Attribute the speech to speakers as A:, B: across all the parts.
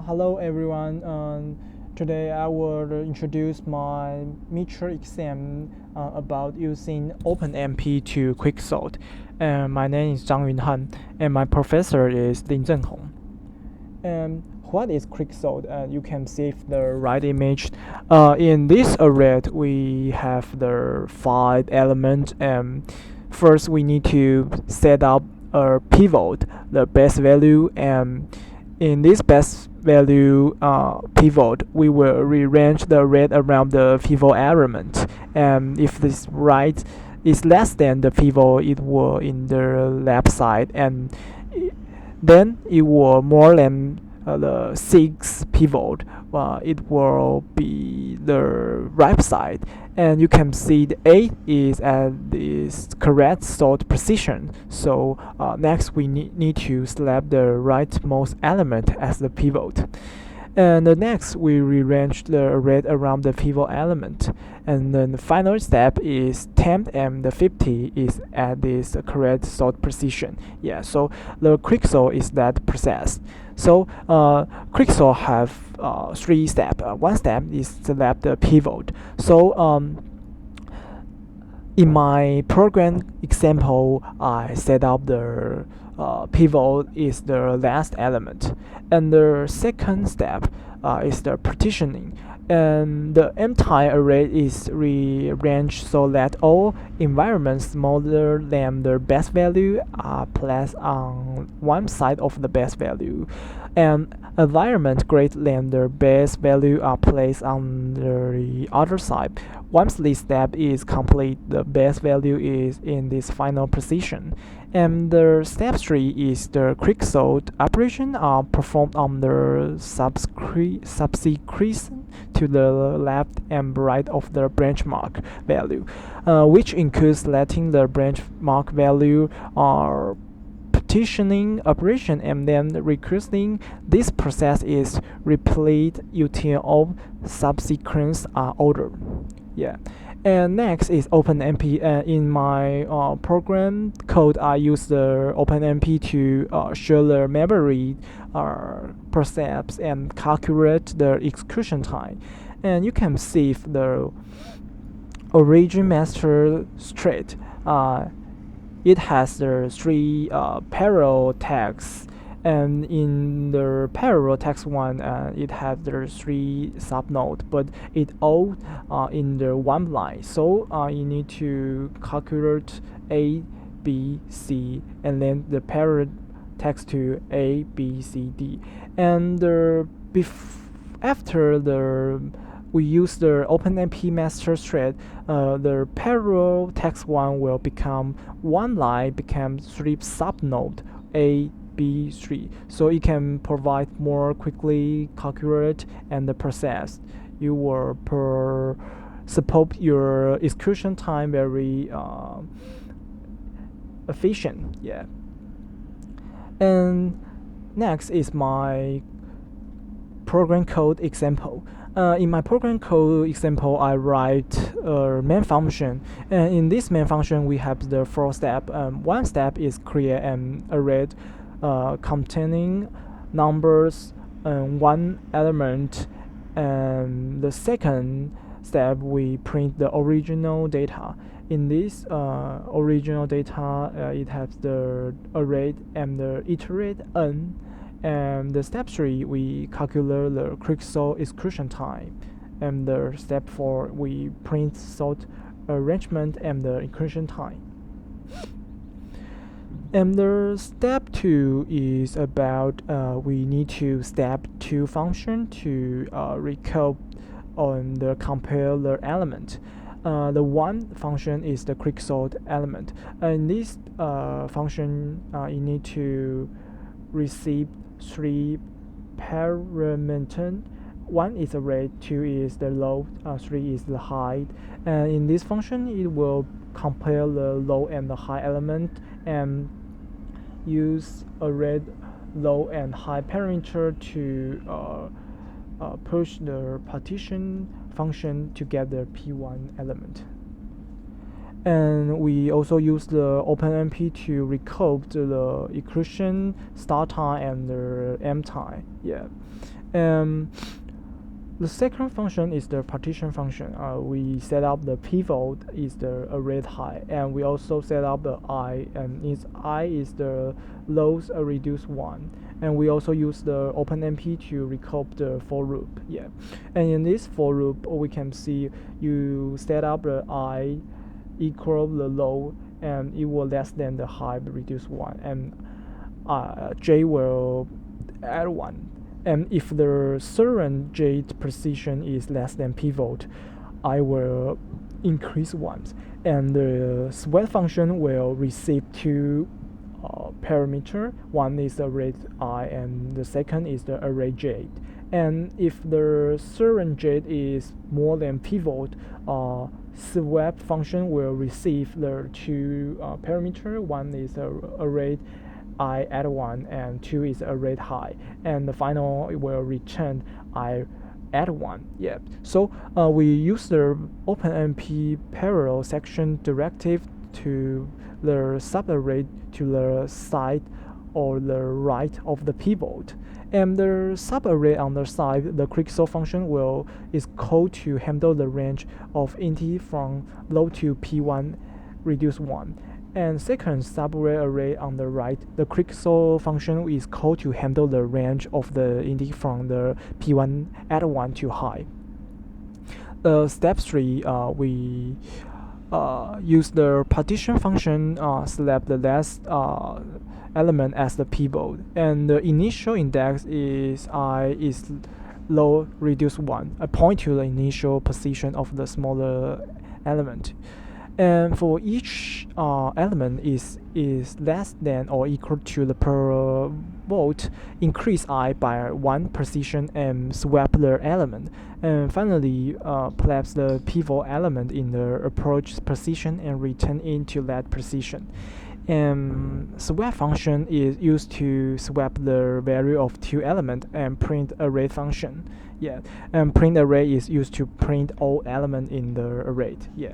A: Hello everyone. Today I will introduce my major exam about using openmp to quicksort. My name is Zhang Yunhan, and my professor is Lin Zhenhong. What is quicksort? You can see the right image. In this array, we have the 5 elements. First, we need to set up a pivot, the base value, and in this base value pivot, we will rearrange the array around the pivot element. And if this right is less than the pivot, it will in the left side, and then it will more than the 6 pivot, it will be the right side. And you can see the A is at this correct sort position. So next we need to select the rightmost element as the pivot. And next, we rearrange the array around the pivot element. And then the final step is 10 and the 50 is at this correct sort position. Yeah, so the quicksort is that process. So quicksort have 3 steps. One step is select the pivot. So in my program example, I set up the pivot is the last element, and the second step is the partitioning. And the m-type array is rearranged so that all environments smaller than the base value are placed on one side of the base value, and environment greater than the base value are placed on the other side. Once this step is complete, the base value is in this final position. And the step 3 is the quicksort operation are performed on the subsequent to the left and right of the benchmark value, which includes letting the benchmark value or partitioning operation, and then recursing. This process is repeated until all subsequents are ordered. Yeah. And next is openmp. In my program code, I use the openmp to share the memory process and calculate the execution time. And you can see if the origin master string it has the 3 parallel tags, and in the parallel text one, it has the 3 subnodes, but it all in the one line. So you need to calculate A, B, C, and then the parallel text to A, B, C, D. And after we use the openmp master thread, the parallel text one will become one line, become 3 subnode A, B, 3, so it can provide more quickly calculate and the process. You will support your execution time very efficient. Yeah. And next is my program code example. In my program code example, I write a main function, and in this main function we have the 4 steps. One step is create an array containing numbers and 1 element, and the second step we print the original data. In this original data, it has the array and the iterate n. And the step 3, we calculate the quicksort execution time. And the step 4, we print sort arrangement and the execution time. And the step 2 is about we need to step 2 function to recall on the compare the element. The one function is the quicksort element. In this function, you need to receive 3 parameters. 1 is the rate, 2 is the low, 3 is the height. And in this function, it will compare the low and the high element and use array low and high parameter to push the partition function to get the P1 element. And we also use the openmp to record the execution start time and the end time. Yeah. And the second function is the partition function. We set up the pivot is the array height, and we also set up the I, and its I is the lowest reduced one. And we also use the openmp to recall the for loop. Yeah, and in this for loop, we can see you set up the I equal the low, and it will less than the high reduced one, and j will add one. And if the certain j precision is less than pivot, I will increase once, and the sweat function will receive two parameter. One is the array I, and the second is the array j. And if the certain j is more than pivot, swap function will receive the two parameter. One is the array I add one, and two is array high, and the final will return I add one. Yeah. So we use the openmp parallel section directive to the subarray to the side or the right of the pivot. And the subarray on the side, the quicksort function is called to handle the range of int from low to p1 reduce 1. And second subarray array on the right, the quicksort function is called to handle the range of the int from the p1 add 1 to high. Step 3, we use the partition function, select the last element as the pivot, and the initial index is I is low reduce 1. I point to the initial position of the smaller element. And for each element is less than or equal to the per volt, increase I by 1 position and swap the element. And finally, place the pivot element in the approach position and return into that position. And swap function is used to swap the value of two elements, and print array function. Yeah, and print array is used to print all elements in the array. Yeah.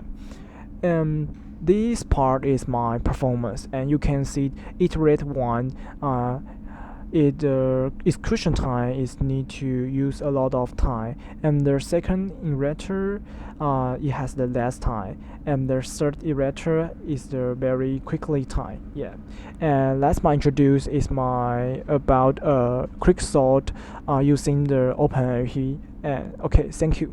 A: This part is my performance, and you can see iterate 1. Execution time is need to use a lot of time, and the second iterator it has the less time, and the third iterator is the very quickly time. Yeah, and last my introduce is my about quicksort using the openmp. And okay, thank you.